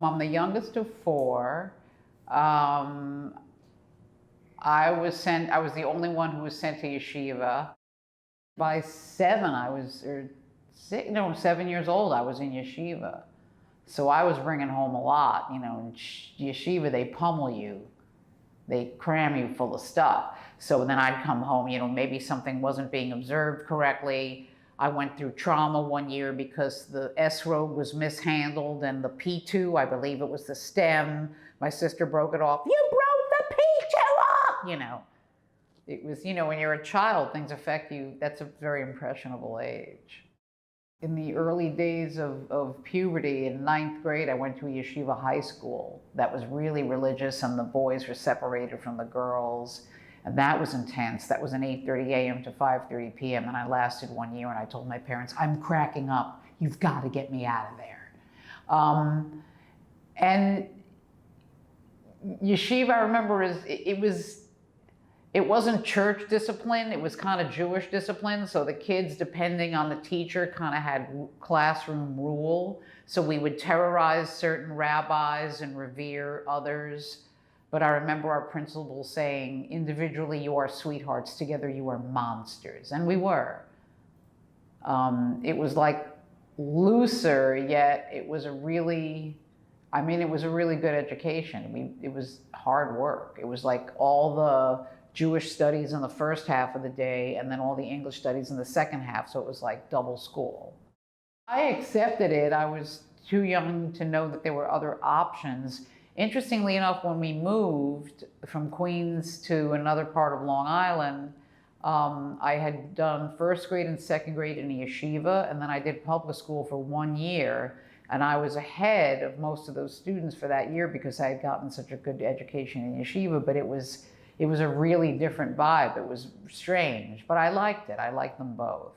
I'm the youngest of four. I was the only one who was sent to yeshiva. By seven, or 7 years old, I was in yeshiva. So I was bringing home a lot. You know, in yeshiva, they pummel you. They cram you full of stuff. So then I'd come home, you know, maybe something wasn't being observed correctly. I went through trauma one year because the esrog was mishandled and the P2, I believe it was the stem, my sister broke it off. You broke the P2 off! You know, it was, you know, when you're a child, things affect you. That's a very impressionable age. In the early days of puberty, in 9th grade, I went to a yeshiva high school that was really religious, and the boys were separated from the girls. And that was intense. That was an 8:30 a.m. to 5:30 p.m. And I lasted 1 year, and I told my parents, I'm cracking up. You've got to get me out of there. And yeshiva, I remember, it wasn't church discipline, it was kind of Jewish discipline. So the kids, depending on the teacher, kind of had classroom rule. So we would terrorize certain rabbis and revere others. But I remember our principal saying, individually you are sweethearts, together you are monsters. And we were. It was like looser, yet it was a really good education. It was hard work. It was like all the Jewish studies in the first half of the day and then all the English studies in the second half, so it was like double school. I accepted it. I was too young to know that there were other options. Interestingly enough, when we moved from Queens to another part of Long Island, I had done 1st grade and 2nd grade in a yeshiva, and then I did public school for 1 year, and I was ahead of most of those students for that year because I had gotten such a good education in yeshiva, but it was a really different vibe. It was strange, but I liked it. I liked them both.